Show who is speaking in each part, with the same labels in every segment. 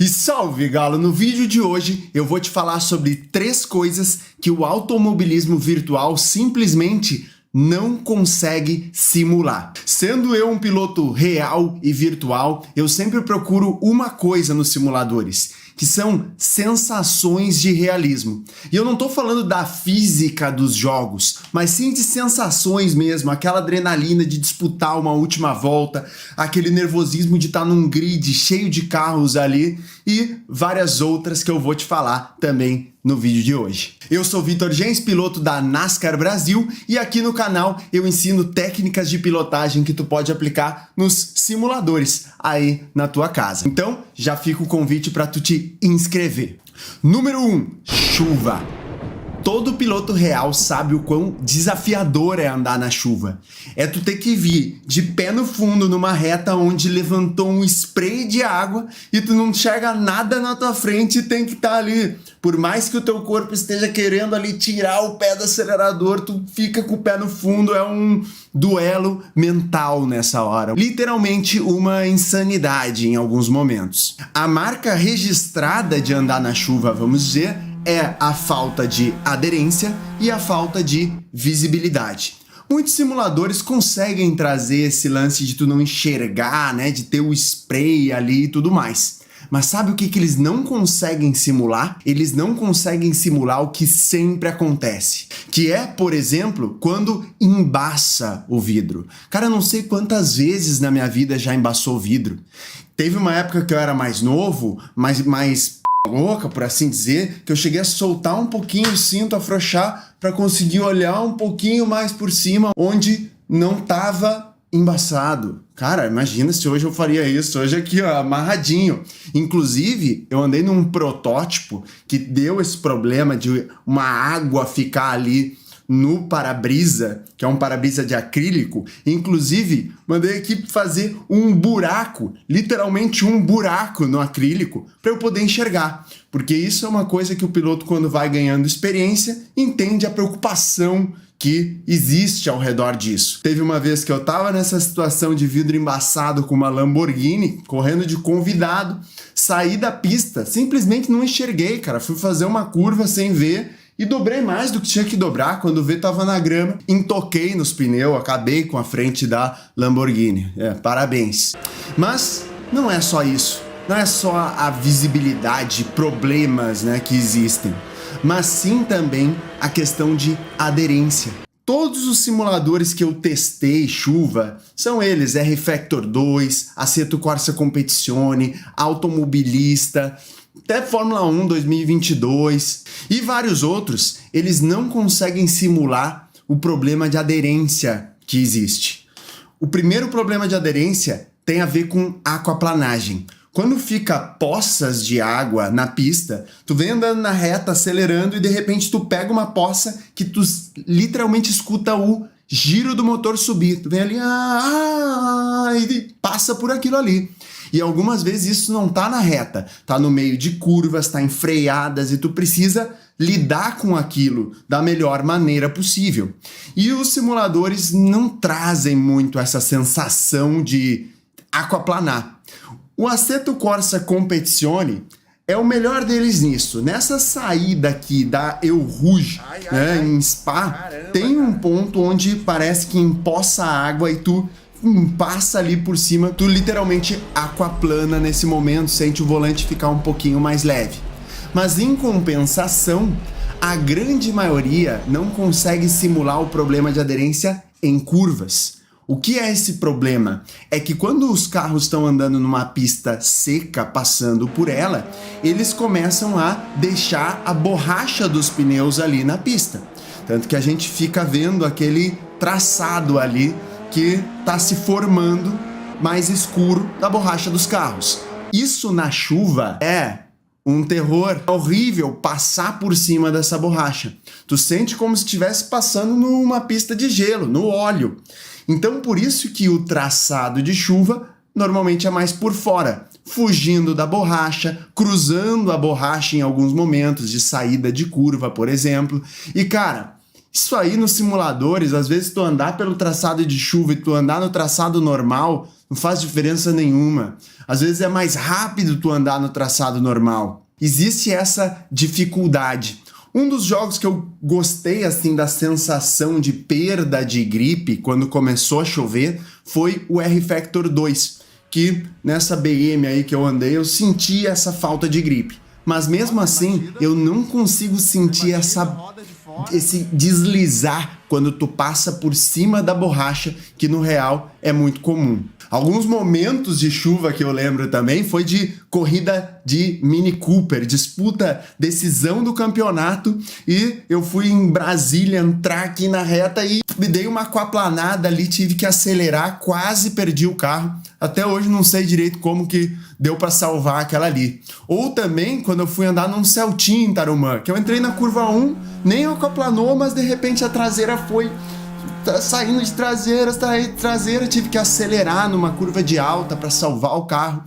Speaker 1: E salve, galo! No vídeo de hoje eu vou te falar sobre 3 coisas que o automobilismo virtual simplesmente não consegue simular. Sendo eu um piloto real e virtual, eu sempre procuro uma coisa nos simuladores, que são sensações de realismo. E eu não tô falando da física dos jogos, mas sim de sensações mesmo, aquela adrenalina de disputar uma última volta, aquele nervosismo de estar num grid cheio de carros ali e várias outras que eu vou te falar também no vídeo de hoje. Eu sou Vitor Gens, piloto da NASCAR Brasil, e aqui no canal eu ensino técnicas de pilotagem que tu pode aplicar nos simuladores aí na tua casa. Então, já fica o convite para tu te inscrever. Número 1, chuva. Todo piloto real sabe o quão desafiador é andar na chuva. É tu ter que vir de pé no fundo numa reta onde levantou um spray de água e tu não enxerga nada na tua frente e tem que estar ali. Por mais que o teu corpo esteja querendo ali tirar o pé do acelerador, tu fica com o pé no fundo, é um duelo mental nessa hora. Literalmente uma insanidade em alguns momentos. A marca registrada de andar na chuva, vamos dizer, é a falta de aderência e a falta de visibilidade. Muitos simuladores conseguem trazer esse lance de tu não enxergar, né, de ter o spray ali e tudo mais. Mas sabe o que eles não conseguem simular? Eles não conseguem simular o que sempre acontece. Que é, por exemplo, quando embaça o vidro. Cara, eu não sei quantas vezes na minha vida já embaçou o vidro. Teve uma época que eu era mais novo, mais louca, por assim dizer, que eu cheguei a soltar um pouquinho o cinto, afrouxar para conseguir olhar um pouquinho mais por cima, onde não tava embaçado. Cara, imagina se hoje eu faria isso, hoje aqui, ó, amarradinho. Inclusive, eu andei num protótipo que deu esse problema de uma água ficar ali no para-brisa, que é um para-brisa de acrílico. Inclusive, mandei a equipe fazer um buraco, literalmente um buraco no acrílico, para eu poder enxergar. Porque isso é uma coisa que o piloto, quando vai ganhando experiência, entende a preocupação que existe ao redor disso. Teve uma vez que eu tava nessa situação de vidro embaçado com uma Lamborghini, correndo de convidado, saí da pista, simplesmente não enxerguei, cara. Fui fazer uma curva sem ver e dobrei mais do que tinha que dobrar. Quando vi, tava na grama, entoquei nos pneus, acabei com a frente da Lamborghini. Parabéns. Mas não é só isso. Não é só a visibilidade, problemas, né, que existem, mas sim também a questão de aderência. Todos os simuladores que eu testei chuva são eles, R-Factor 2, Assetto Corsa Competizione, Automobilista, até Fórmula 1 2022 e vários outros. Eles não conseguem simular o problema de aderência que existe. O primeiro problema de aderência tem a ver com aquaplanagem. Quando fica poças de água na pista, tu vem andando na reta, acelerando, e de repente tu pega uma poça que tu literalmente escuta o giro do motor subir. Tu vem ali, e passa por aquilo ali. E algumas vezes isso não tá na reta, tá no meio de curvas, tá em freadas, e tu precisa lidar com aquilo da melhor maneira possível. E os simuladores não trazem muito essa sensação de aquaplanar. O Assetto Corsa Competizione é o melhor deles nisso. Nessa saída aqui da Eau Rouge, né, em Spa, caramba, tem um ponto onde parece que empoça a água e tu passa ali por cima, tu literalmente aquaplana nesse momento, sente o volante ficar um pouquinho mais leve. Mas em compensação, a grande maioria não consegue simular o problema de aderência em curvas. O que é esse problema? É que quando os carros estão andando numa pista seca, passando por ela, eles começam a deixar a borracha dos pneus ali na pista. Tanto que a gente fica vendo aquele traçado ali que está se formando mais escuro da borracha dos carros. Isso na chuva é um terror. É horrível passar por cima dessa borracha. Tu sente como se estivesse passando numa pista de gelo, no óleo. Então, por isso que o traçado de chuva normalmente é mais por fora, fugindo da borracha, cruzando a borracha em alguns momentos de saída de curva, por exemplo. E, cara, isso aí nos simuladores, às vezes tu andar pelo traçado de chuva e tu andar no traçado normal, não faz diferença nenhuma. Às vezes é mais rápido tu andar no traçado normal. Existe essa dificuldade. Um dos jogos que eu gostei assim da sensação de perda de gripe quando começou a chover foi o R-Factor 2, que nessa BM aí que eu andei eu senti essa falta de gripe. Mas mesmo assim eu não consigo sentir esse deslizar quando tu passa por cima da borracha, que no real é muito comum. Alguns momentos de chuva que eu lembro também foi de corrida de Mini Cooper, disputa, decisão do campeonato, e eu fui em Brasília entrar aqui na reta e me dei uma aquaplanada ali, tive que acelerar, quase perdi o carro. Até hoje não sei direito como que deu para salvar aquela ali. Ou também quando eu fui andar num Celtinha em Tarumã, que eu entrei na curva 1, nem aquaplanou, mas de repente a traseira foi saindo de traseira, tive que acelerar numa curva de alta para salvar o carro.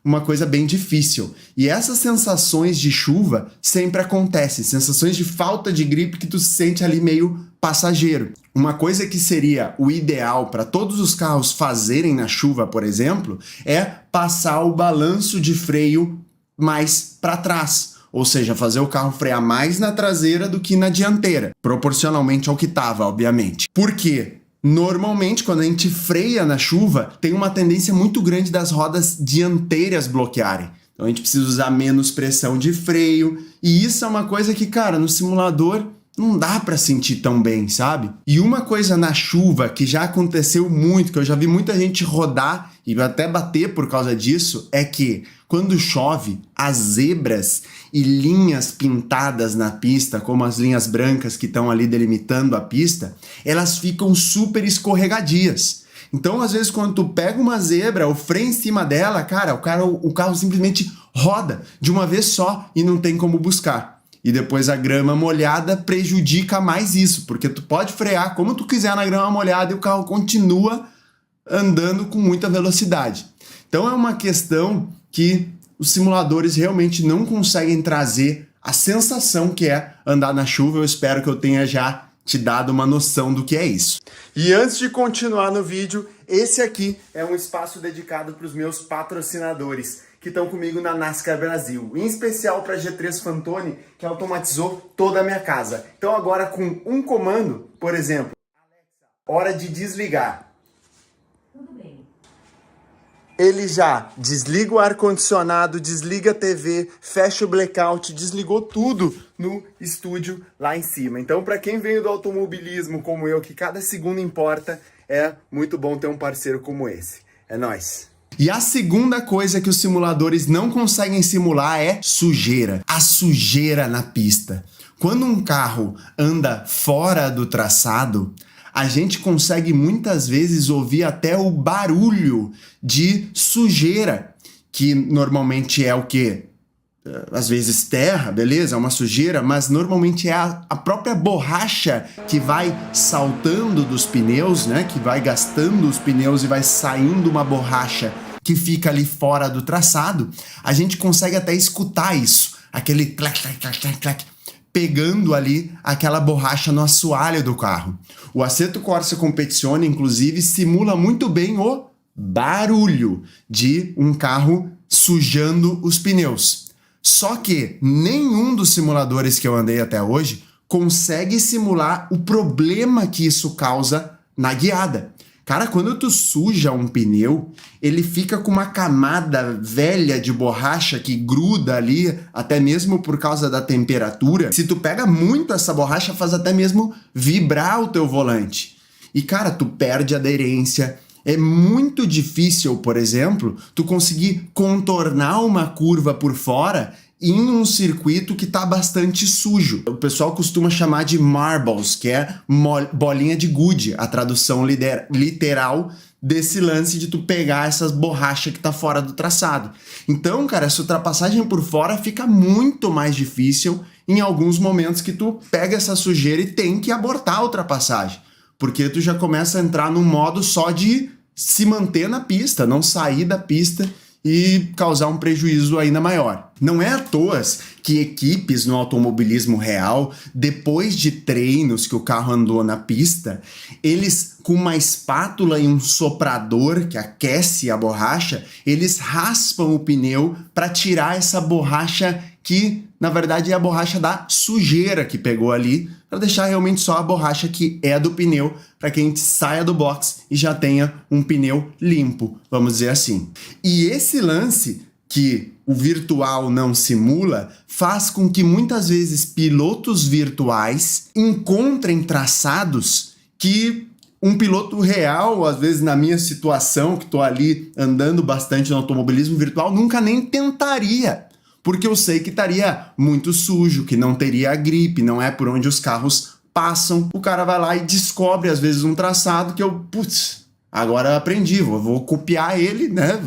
Speaker 1: Uma coisa bem difícil. E essas sensações de chuva sempre acontecem, sensações de falta de gripe que tu se sente ali meio passageiro. Uma coisa que seria o ideal para todos os carros fazerem na chuva, por exemplo, é passar o balanço de freio mais para trás. Ou seja, fazer o carro frear mais na traseira do que na dianteira, proporcionalmente ao que estava, obviamente. Por quê? Normalmente, quando a gente freia na chuva, tem uma tendência muito grande das rodas dianteiras bloquearem. Então a gente precisa usar menos pressão de freio, e isso é uma coisa que, cara, no simulador não dá pra sentir tão bem, sabe? E uma coisa na chuva que já aconteceu muito, que eu já vi muita gente rodar e até bater por causa disso, é que quando chove, as zebras e linhas pintadas na pista, como as linhas brancas que estão ali delimitando a pista, elas ficam super escorregadias. Então, às vezes, quando tu pega uma zebra, o freio em cima dela, cara, o carro simplesmente roda de uma vez só e não tem como buscar. E depois a grama molhada prejudica mais isso, porque tu pode frear como tu quiser na grama molhada e o carro continua andando com muita velocidade. Então é uma questão que os simuladores realmente não conseguem trazer a sensação que é andar na chuva. Eu espero que eu tenha já te dado uma noção do que é isso. E antes de continuar no vídeo, esse aqui é um espaço dedicado para os meus patrocinadores que estão comigo na NASCAR Brasil, em especial para a G3 Fantoni, que automatizou toda a minha casa. Então agora com um comando, por exemplo, Alexa, hora de desligar.
Speaker 2: Tudo bem.
Speaker 1: Ele já desliga o ar-condicionado, desliga a TV, fecha o blackout, desligou tudo no estúdio lá em cima. Então, para quem veio do automobilismo como eu, que cada segundo importa, é muito bom ter um parceiro como esse. É nóis! E a segunda coisa que os simuladores não conseguem simular é sujeira. A sujeira na pista. Quando um carro anda fora do traçado, a gente consegue muitas vezes ouvir até o barulho de sujeira, que normalmente é o quê? Às vezes terra, beleza? É uma sujeira, mas normalmente é a própria borracha que vai saltando dos pneus, né? Que vai gastando os pneus e vai saindo uma borracha que fica ali fora do traçado. A gente consegue até escutar isso, aquele clac, clac, clac, clac, clac, pegando ali aquela borracha no assoalho do carro. O Assetto Corsa Competizione, inclusive, simula muito bem o barulho de um carro sujando os pneus. Só que nenhum dos simuladores que eu andei até hoje consegue simular o problema que isso causa na guiada. Cara, quando tu suja um pneu, ele fica com uma camada velha de borracha que gruda ali, até mesmo por causa da temperatura. Se tu pega muito essa borracha, faz até mesmo vibrar o teu volante. E cara, tu perde aderência. É muito difícil, por exemplo, tu conseguir contornar uma curva por fora em um circuito que tá bastante sujo. O pessoal costuma chamar de marbles, que é bolinha de gude, a tradução literal desse lance de tu pegar essas borrachas que tá fora do traçado. Então, cara, essa ultrapassagem por fora fica muito mais difícil em alguns momentos que tu pega essa sujeira e tem que abortar a ultrapassagem. Porque tu já começa a entrar num modo só de se manter na pista, não sair da pista e causar um prejuízo ainda maior. Não é à toa que equipes no automobilismo real, depois de treinos que o carro andou na pista, eles com uma espátula e um soprador que aquece a borracha, eles raspam o pneu para tirar essa borracha que, na verdade, é a borracha da sujeira que pegou ali, para deixar realmente só a borracha que é do pneu, para que a gente saia do box e já tenha um pneu limpo, vamos dizer assim. E esse lance que o virtual não simula faz com que muitas vezes pilotos virtuais encontrem traçados que um piloto real, às vezes na minha situação, que estou ali andando bastante no automobilismo virtual, nunca nem tentaria. Porque eu sei que estaria muito sujo, que não teria a gripe, não é por onde os carros passam. O cara vai lá e descobre, às vezes, um traçado que eu, agora aprendi, vou copiar ele, né?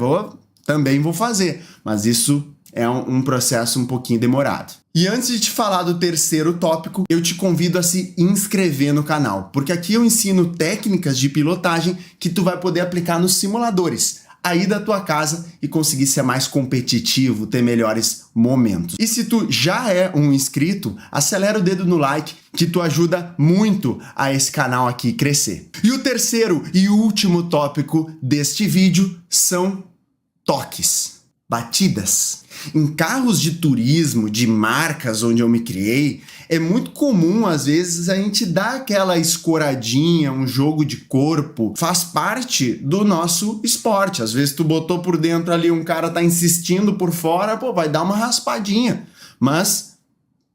Speaker 1: Também vou fazer. Mas isso é um processo um pouquinho demorado. E antes de te falar do terceiro tópico, eu te convido a se inscrever no canal, porque aqui eu ensino técnicas de pilotagem que tu vai poder aplicar nos simuladores aí da tua casa e conseguir ser mais competitivo, ter melhores momentos. E se tu já é um inscrito, acelera o dedo no like, que tu ajuda muito a esse canal aqui crescer. E o terceiro e último tópico deste vídeo são toques, batidas. Em carros de turismo, de marcas onde eu me criei, é muito comum, às vezes, a gente dar aquela escoradinha, um jogo de corpo. Faz parte do nosso esporte. Às vezes tu botou por dentro ali, um cara tá insistindo por fora, vai dar uma raspadinha. Mas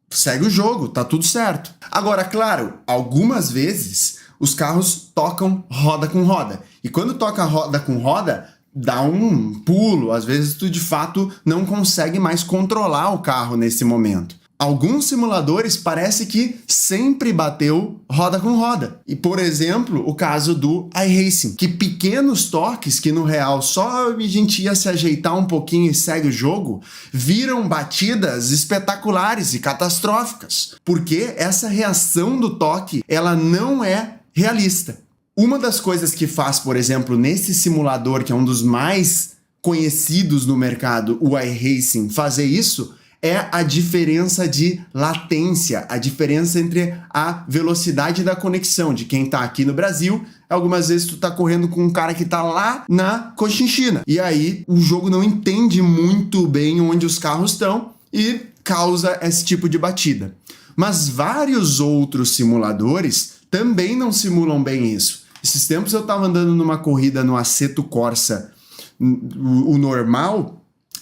Speaker 1: segue o jogo, tá tudo certo. Agora, claro, algumas vezes os carros tocam roda com roda. E quando toca roda com roda, dá um pulo, às vezes tu de fato não consegue mais controlar o carro nesse momento. Alguns simuladores parece que sempre bateu roda com roda. E, por exemplo, o caso do iRacing, que pequenos toques que no real só a gente ia se ajeitar um pouquinho e segue o jogo, viram batidas espetaculares e catastróficas. Porque essa reação do toque, ela não é realista. Uma das coisas que faz, por exemplo, nesse simulador, que é um dos mais conhecidos no mercado, o iRacing, fazer isso, é a diferença de latência, a diferença entre a velocidade da conexão de quem tá aqui no Brasil. Algumas vezes tu tá correndo com um cara que tá lá na Cochinchina. E aí o jogo não entende muito bem onde os carros estão e causa esse tipo de batida. Mas vários outros simuladores também não simulam bem isso. Esses tempos eu tava andando numa corrida no Assetto Corsa, o normal,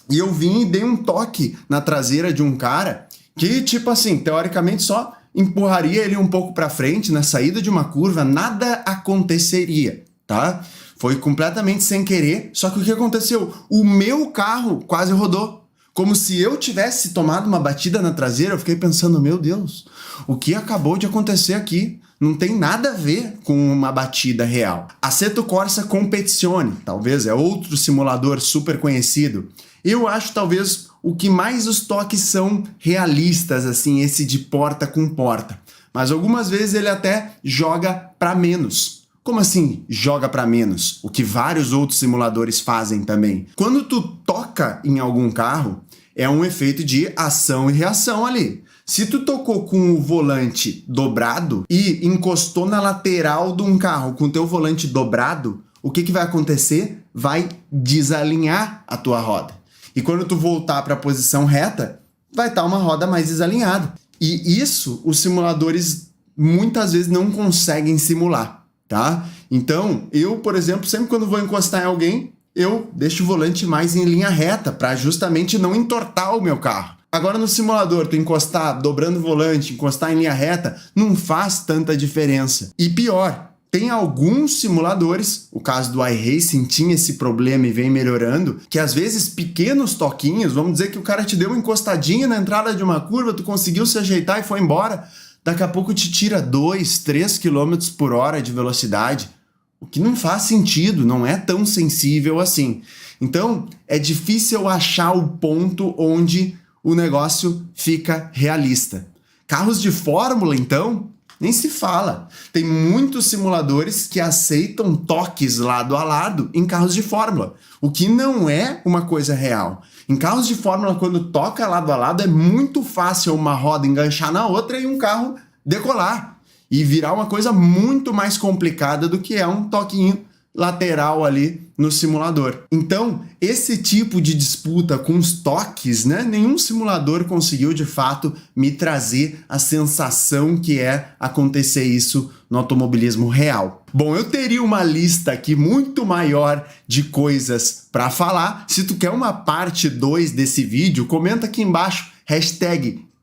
Speaker 1: e eu vim e dei um toque na traseira de um cara que, tipo assim, teoricamente só empurraria ele um pouco para frente na saída de uma curva, nada aconteceria, tá? Foi completamente sem querer, só que o que aconteceu? O meu carro quase rodou. Como se eu tivesse tomado uma batida na traseira. Eu fiquei pensando, meu Deus, o que acabou de acontecer aqui? Não tem nada a ver com uma batida real. Assetto Corsa Competizione, talvez, é outro simulador super conhecido. Eu acho, talvez, o que mais os toques são realistas, assim, esse de porta com porta. Mas algumas vezes ele até joga para menos. Como assim joga para menos? O que vários outros simuladores fazem também. Quando tu toca em algum carro, é um efeito de ação e reação ali. Se tu tocou com o volante dobrado e encostou na lateral de um carro com o teu volante dobrado, o que vai acontecer? Vai desalinhar a tua roda. E quando tu voltar para a posição reta, vai estar uma roda mais desalinhada. E isso os simuladores muitas vezes não conseguem simular, tá? Então, eu, por exemplo, sempre quando vou encostar em alguém, eu deixo o volante mais em linha reta para justamente não entortar o meu carro. Agora no simulador, tu encostar, dobrando o volante, encostar em linha reta, não faz tanta diferença. E pior, tem alguns simuladores, o caso do iRacing tinha esse problema e vem melhorando, que às vezes pequenos toquinhos, vamos dizer que o cara te deu uma encostadinha na entrada de uma curva, tu conseguiu se ajeitar e foi embora, daqui a pouco te tira 2, 3 km por hora de velocidade, o que não faz sentido, não é tão sensível assim. Então, é difícil achar o ponto onde o negócio fica realista. Carros de Fórmula, então, Nem se fala. Tem muitos simuladores que aceitam toques lado a lado em carros de Fórmula, o que não é uma coisa real. Em carros de Fórmula, quando toca lado a lado, é muito fácil uma roda enganchar na outra e um carro decolar e virar uma coisa muito mais complicada do que é um toquinho lateral ali no simulador. Então, esse tipo de disputa com os toques, né? Nenhum simulador conseguiu de fato me trazer a sensação que é acontecer isso no automobilismo real. Bom, eu teria uma lista aqui muito maior de coisas para falar. Se tu quer uma parte 2 desse vídeo, comenta aqui embaixo,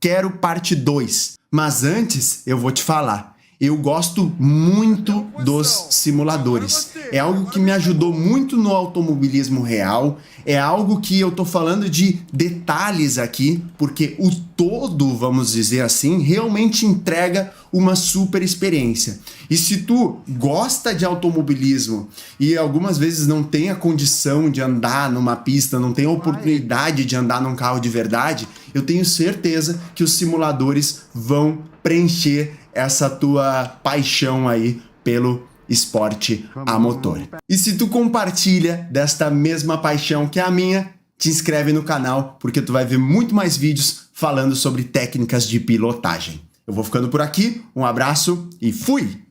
Speaker 1: #quero parte 2. Mas antes, eu vou te falar. Eu gosto muito dos simuladores. É algo que me ajudou muito no automobilismo real. É algo que eu tô falando de detalhes aqui, porque o todo, vamos dizer assim, realmente entrega uma super experiência. E se tu gosta de automobilismo e algumas vezes não tem a condição de andar numa pista, não tem a oportunidade de andar num carro de verdade, eu tenho certeza que os simuladores vão preencher essa tua paixão aí pelo esporte a motor. E se tu compartilha desta mesma paixão que a minha, te inscreve no canal, porque tu vai ver muito mais vídeos falando sobre técnicas de pilotagem. Eu vou ficando por aqui, um abraço e fui!